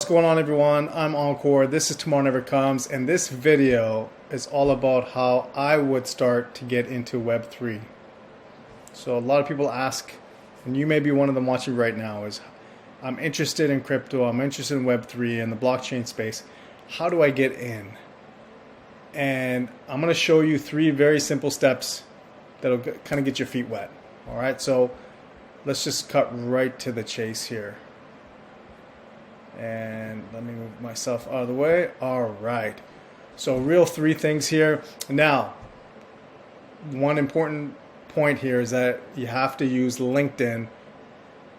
going on, everyone? I'm Encore. This is Tomorrow Never Comes, and this video is all about how I would start to get into Web3. So a lot of people ask, and you may be one of them watching right now, is I'm interested in crypto, I'm interested in Web3 and the blockchain space. How do I get in? And I'm going to show you 3 very simple steps that'll kind of get your feet wet. All right, so let's just cut right to the chase here. And let me move myself out of the way. All right. So real 3 things here. Now, one important point here is that you have to use LinkedIn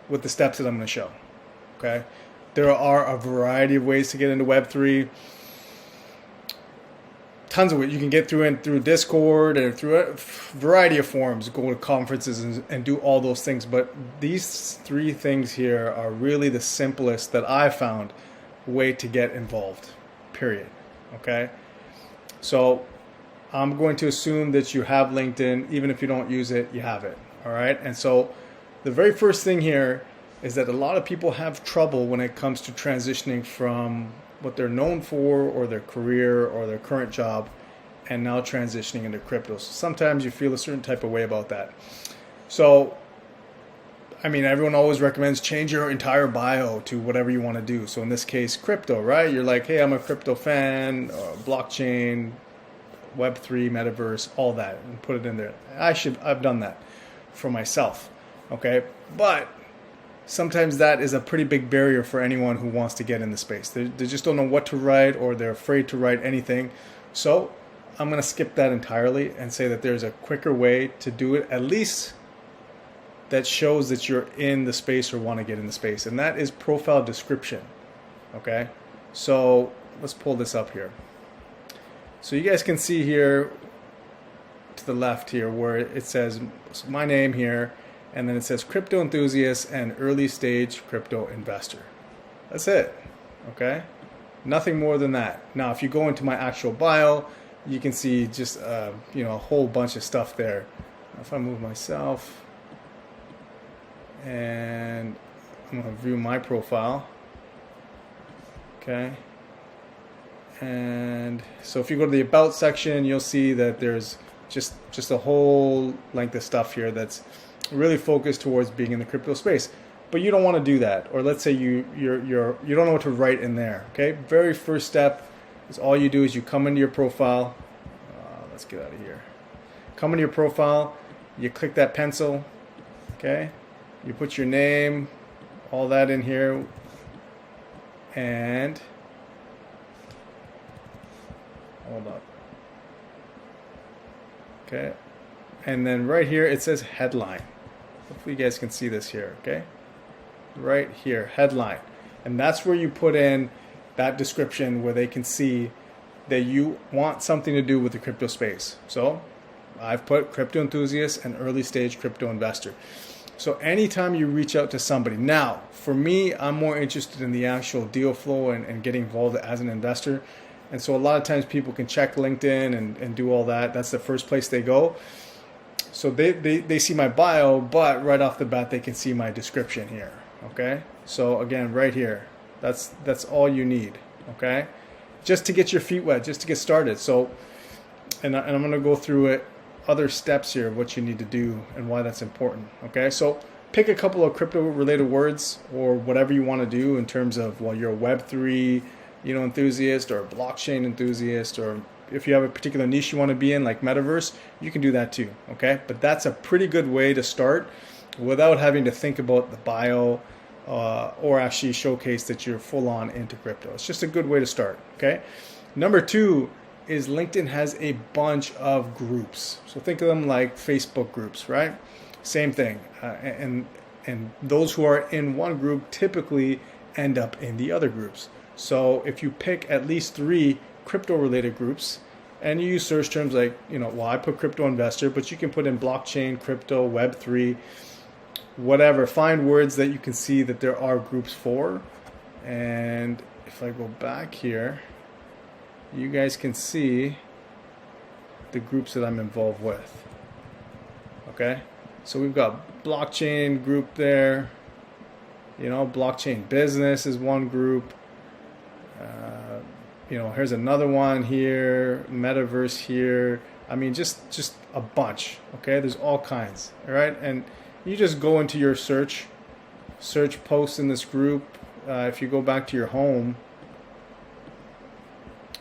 with the steps that I'm going to show. Okay. There are a variety of ways to get into Web3. Tons of it. You can get through Discord or through a variety of forums, go to conferences and do all those things. But these 3 things here are really the simplest that I found way to get involved, period. Okay. So I'm going to assume that you have LinkedIn. Even if you don't use it, you have it. All right. And so the very first thing here is that a lot of people have trouble when it comes to transitioning from what they're known for or their career or their current job and now transitioning into crypto. So sometimes you feel a certain type of way about that. So, I mean, everyone always recommends change your entire bio to whatever you want to do. So in this case, crypto, right? You're like, hey, I'm a crypto fan, blockchain, Web3, metaverse, all that, and put it in there. I've done that for myself, okay? But sometimes that is a pretty big barrier for anyone who wants to get in the space. They just don't know what to write, or they're afraid to write anything. So I'm going to skip that entirely and say that there's a quicker way to do it, at least that shows that you're in the space or want to get in the space. And that is profile description. Okay. So let's pull this up here. So you guys can see here to the left here where it says my name here. And then it says crypto enthusiast and early stage crypto investor. That's it. Okay. Nothing more than that. Now, if you go into my actual bio, you can see just a whole bunch of stuff there. If I move myself and I'm going to view my profile. Okay. And so if you go to the about section, you'll see that there's just a whole length of stuff here that's really focused towards being in the crypto space. But you don't want to do that. Or let's say you don't know what to write in there. Okay. Very first step is all you do is you come into your profile. Let's get out of here. Come into your profile. You click that pencil. Okay. You put your name, all that in here. And hold up. Okay. And then right here it says headline. Hopefully you guys can see this here, okay? Right here, headline. And that's where you put in that description where they can see that you want something to do with the crypto space. So I've put crypto enthusiast and early stage crypto investor. So anytime you reach out to somebody, now for me, I'm more interested in the actual deal flow and getting involved as an investor. And so a lot of times people can check LinkedIn and do all that. That's the first place they go. So they see my bio, but right off the bat, they can see my description here. Okay. So again, right here, that's all you need. Okay. Just to get your feet wet, just to get started. So, and I'm going to go through it, other steps here, what you need to do and why that's important. Okay. So pick a couple of crypto related words or whatever you want to do in terms of, well, you're a Web3, enthusiast or a blockchain enthusiast, or if you have a particular niche you want to be in, like metaverse, you can do that too. Okay. But that's a pretty good way to start without having to think about the bio or actually showcase that you're full on into crypto. It's just a good way to start. Okay. Number 2 is LinkedIn has a bunch of groups. So think of them like Facebook groups, right? Same thing. And those who are in one group typically end up in the other groups. So if you pick at least 3 crypto related groups and you use search terms like, well, I put crypto investor, but you can put in blockchain, crypto, Web3, whatever. Find words that you can see that there are groups for. And if I go back here, you guys can see the groups that I'm involved with. Okay. So we've got blockchain group there. Blockchain business is one group. Here's another one here, metaverse here. I mean, just a bunch. Okay, there's all kinds. All right, and you just go into your search posts in this group. If you go back to your home,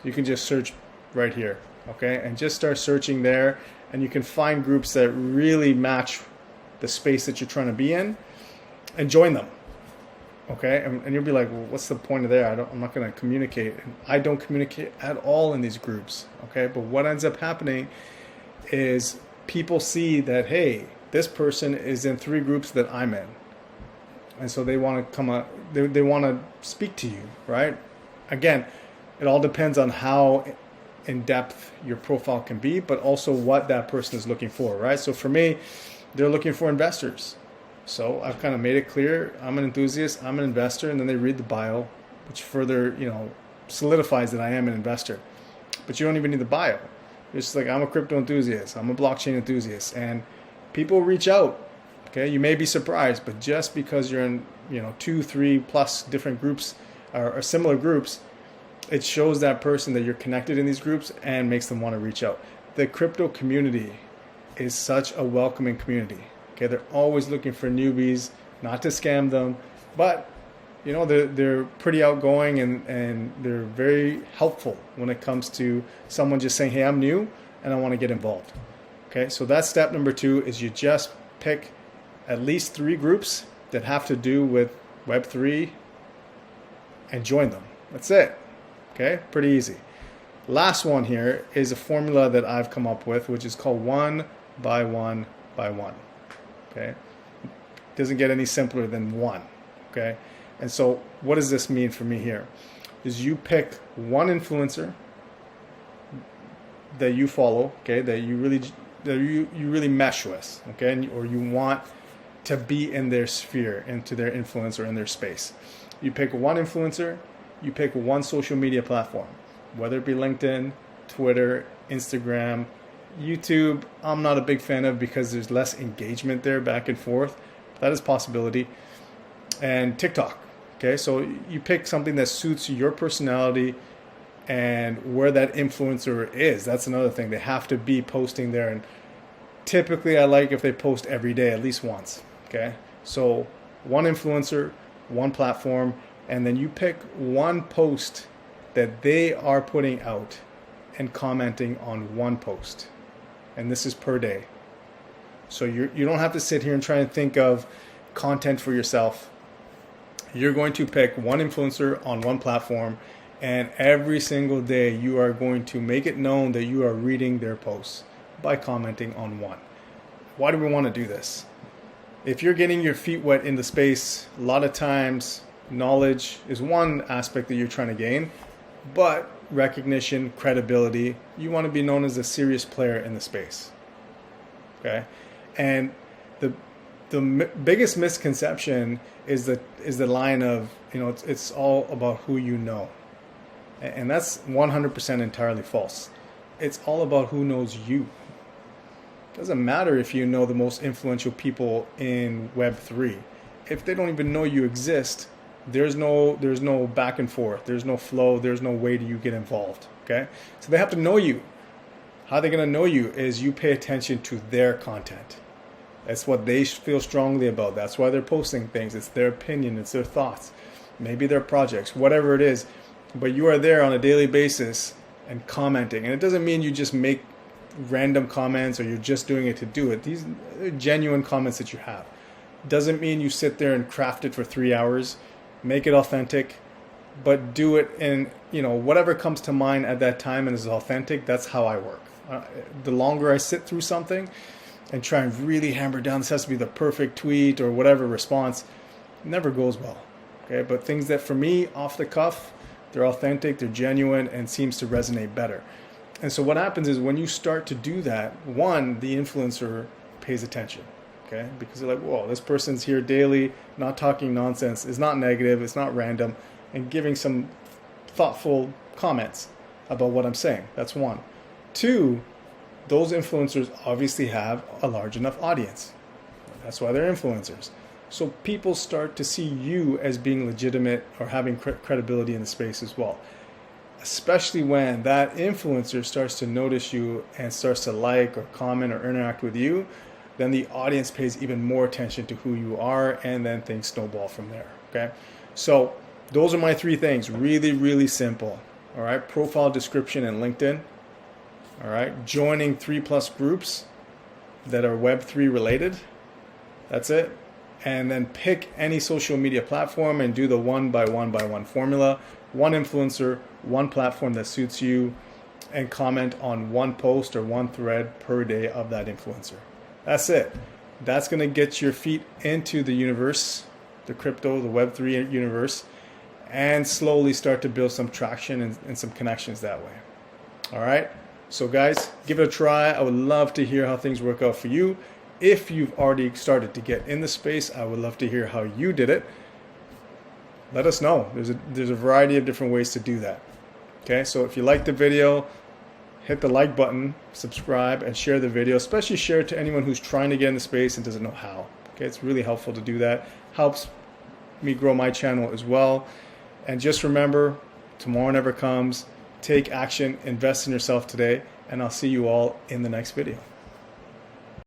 you can just search right here. Okay, and just start searching there, and you can find groups that really match the space that you're trying to be in, and join them. Okay, and you'll be like, well, what's the point of there? I'm not going to communicate. And I don't communicate at all in these groups. Okay, but what ends up happening is people see that, hey, this person is in 3 groups that I'm in, and so they want to come up. They want to speak to you, right? Again, it all depends on how in depth your profile can be, but also what that person is looking for, right? So for me, they're looking for investors. So I've kind of made it clear, I'm an enthusiast, I'm an investor, and then they read the bio, which further, solidifies that I am an investor. But you don't even need the bio. It's just like, I'm a crypto enthusiast, I'm a blockchain enthusiast, and people reach out. Okay, you may be surprised, but just because you're in, 2, 3 plus different groups or similar groups, it shows that person that you're connected in these groups and makes them want to reach out. The crypto community is such a welcoming community. Okay, they're always looking for newbies, not to scam them, but they're pretty outgoing and they're very helpful when it comes to someone just saying, hey, I'm new and I want to get involved. Okay, so that's step number 2, is you just pick at least 3 groups that have to do with Web3 and join them. That's it. Okay, pretty easy. Last one here is a formula that I've come up with, which is called 1 by 1 by 1. Okay, doesn't get any simpler than 1. Okay, and so what does this mean for me here? Is you pick one influencer that you follow, okay, that you really mesh with, okay, or you want to be in their sphere, into their influence or in their space. You pick one influencer, you pick one social media platform, whether it be LinkedIn, Twitter, Instagram, YouTube. I'm not a big fan of because there's less engagement there back and forth. That is a possibility. And TikTok. Okay, so you pick something that suits your personality and where that influencer is. That's another thing. They have to be posting there. And typically I like if they post every day, at least once. Okay, so one influencer, one platform, and then you pick one post that they are putting out and commenting on one post. And this is per day. So you don't have to sit here and try and think of content for yourself. You're going to pick one influencer on one platform, and every single day you are going to make it known that you are reading their posts by commenting on one. Why do we want to do this? If you're getting your feet wet in the space, a lot of times knowledge is one aspect that you're trying to gain, but recognition, credibility, you want to be known as a serious player in the space. Okay, and the biggest misconception is the line of it's all about who you know, and that's 100% entirely false. It's all about who knows you. It doesn't matter if you know the most influential people in Web3. If they don't even know you exist, there's no back and forth. There's no flow. There's no way you get involved. Okay, so they have to know you. How they're going to know you is you pay attention to their content. That's what they feel strongly about. That's why they're posting things. It's their opinion. It's their thoughts. Maybe their projects, whatever it is. But you are there on a daily basis and commenting. And it doesn't mean you just make random comments or you're just doing it to do it. These are genuine comments that you have. Doesn't mean you sit there and craft it for 3 hours. Make it authentic, but do it in whatever comes to mind at that time and is authentic. That's how I work. The longer I sit through something and try and really hammer down, this has to be the perfect tweet or whatever response, it never goes well. Okay, but things that for me, off the cuff, they're authentic, they're genuine, and seems to resonate better. And so what happens is when you start to do that, one, the influencer pays attention. Okay, because they're like, whoa, this person's here daily, not talking nonsense, it's not negative, it's not random, and giving some thoughtful comments about what I'm saying. That's one. Two, those influencers obviously have a large enough audience. That's why they're influencers. So people start to see you as being legitimate or having credibility in the space as well. Especially when that influencer starts to notice you and starts to like or comment or interact with you, then the audience pays even more attention to who you are, and then things snowball from there. Okay, so those are my 3 things. Really, really simple. All right, profile description and LinkedIn. All right, joining 3+ groups that are Web3 related. That's it. And then pick any social media platform and do the 1 by 1 by 1 formula. 1 influencer, 1 platform that suits you, and comment on 1 post or 1 thread per day of that influencer. That's it. That's going to get your feet into the universe, the crypto, the Web3 universe, and slowly start to build some traction and some connections that way. All right. So guys, give it a try. I would love to hear how things work out for you. If you've already started to get in the space, I would love to hear how you did it. Let us know. There's a variety of different ways to do that. Okay, so if you like the video, hit the like button, subscribe, and share the video. Especially share it to anyone who's trying to get in the space and doesn't know how. Okay, it's really helpful to do that. Helps me grow my channel as well. And just remember, tomorrow never comes. Take action, invest in yourself today, and I'll see you all in the next video.